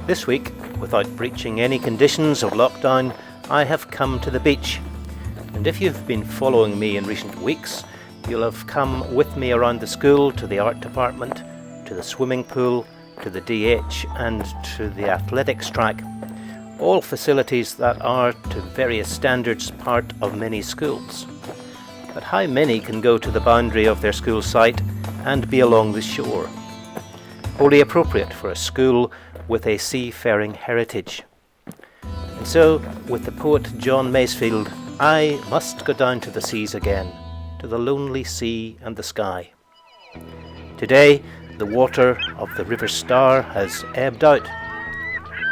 This week, without breaching any conditions of lockdown, I have come to the beach. And if you've been following me in recent weeks, you'll have come with me around the school, to the art department, to the swimming pool, to the DH and to the athletics track. All facilities that are, to various standards, part of many schools. But how many can go to the boundary of their school site and be along the shore? Wholly appropriate for a school with a seafaring heritage. And so, with the poet John Masefield, I must go down to the seas again, to the lonely sea and the sky. Today, the water of the River Stour has ebbed out.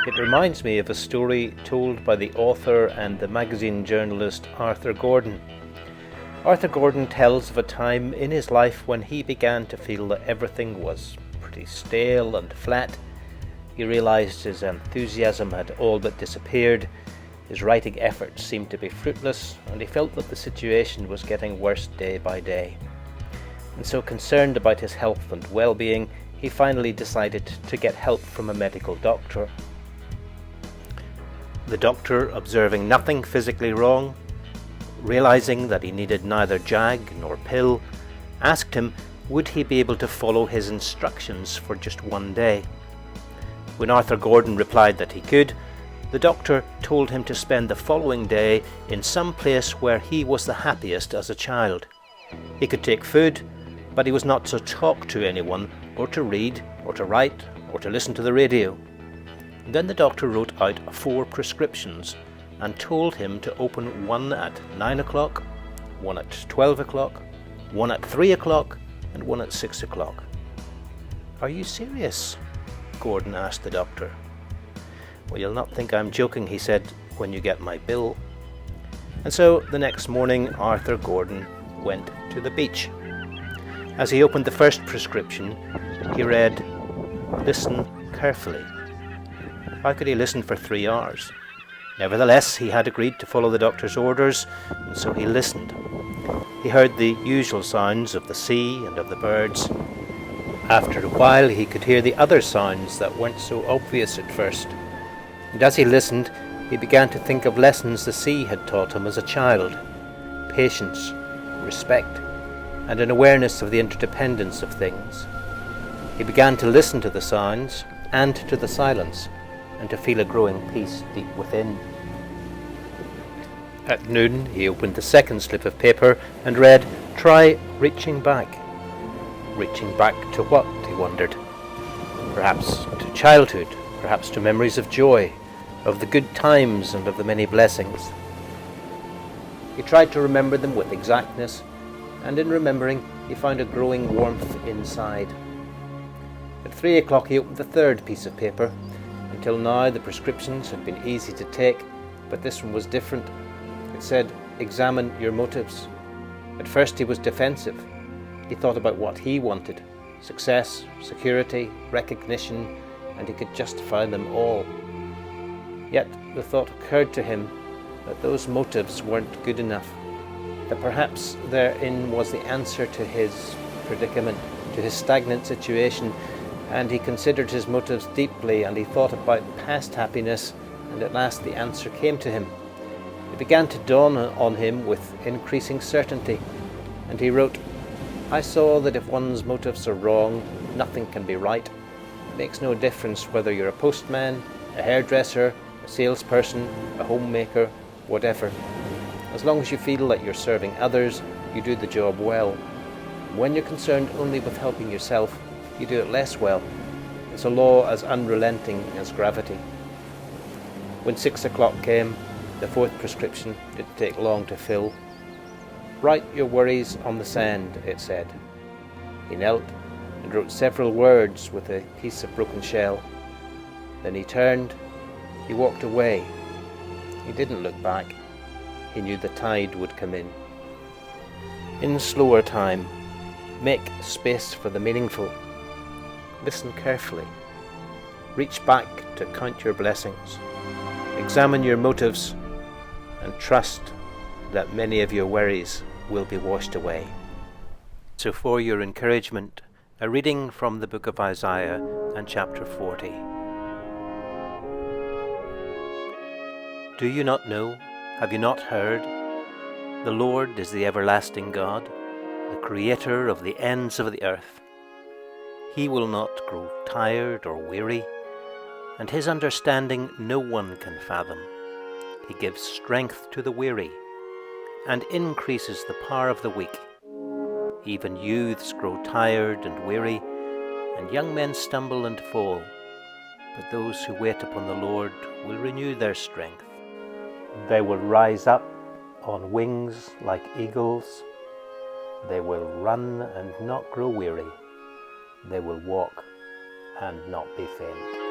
It reminds me of a story told by the author and the magazine journalist Arthur Gordon. Arthur Gordon tells of a time in his life when he began to feel that everything was pretty stale and flat. He realised his enthusiasm had all but disappeared, his writing efforts seemed to be fruitless, and he felt that the situation was getting worse day by day. And so, concerned about his health and well-being, he finally decided to get help from a medical doctor. The doctor, observing nothing physically wrong, realising that he needed neither jag nor pill, asked him would he be able to follow his instructions for just one day. When Arthur Gordon replied that he could, the doctor told him to spend the following day in some place where he was the happiest as a child. He could take food, but he was not to talk to anyone, or to read, or to write, or to listen to the radio. Then the doctor wrote out 4 prescriptions and told him to open one at 9 o'clock, one at 12 o'clock, one at 3 o'clock, and one at 6 o'clock. "Are you serious?" Gordon asked the doctor. "Well, you'll not think I'm joking," he said, "when you get my bill." And so the next morning Arthur Gordon went to the beach. As he opened the first prescription, he read, "Listen carefully." How could he listen for 3 hours? Nevertheless, he had agreed to follow the doctor's orders, and so he listened. He heard the usual sounds of the sea and of the birds. After a while, he could hear the other sounds that weren't so obvious at first. And as he listened, he began to think of lessons the sea had taught him as a child: patience, respect, and an awareness of the interdependence of things. He began to listen to the sounds and to the silence, and to feel a growing peace deep within. At noon, he opened the second slip of paper and read, "Try reaching back." Reaching back to what, he wondered. Perhaps to childhood, perhaps to memories of joy, of the good times and of the many blessings. He tried to remember them with exactness, and in remembering, he found a growing warmth inside. At 3 o'clock he opened the third piece of paper. Until now the prescriptions had been easy to take, but this one was different. It said, "Examine your motives." At first he was defensive. He thought about what he wanted: success, security, recognition, and he could justify them all. Yet the thought occurred to him that those motives weren't good enough, that perhaps therein was the answer to his predicament, to his stagnant situation, and he considered his motives deeply, and he thought about past happiness, and at last the answer came to him. It began to dawn on him with increasing certainty, and he wrote, "I saw that if one's motives are wrong, nothing can be right. It makes no difference whether you're a postman, a hairdresser, a salesperson, a homemaker, whatever. As long as you feel that you're serving others, you do the job well. When you're concerned only with helping yourself, you do it less well. It's a law as unrelenting as gravity." When 6 o'clock came, the 4th prescription didn't take long to fill. "Write your worries on the sand," it said. He knelt and wrote several words with a piece of broken shell. Then he turned, he walked away. He didn't look back. He knew the tide would come in. In slower time, make space for the meaningful. Listen carefully. Reach back to count your blessings. Examine your motives and trust that many of your worries will be washed away. So for your encouragement, a reading from the book of Isaiah and chapter 40. Do you not know? Have you not heard? The Lord is the everlasting God, the Creator of the ends of the earth. He will not grow tired or weary, and His understanding no one can fathom. He gives strength to the weary, and increases the power of the weak. Even youths grow tired and weary, and young men stumble and fall. But those who wait upon the Lord will renew their strength. They will rise up on wings like eagles. They will run and not grow weary. They will walk and not be faint.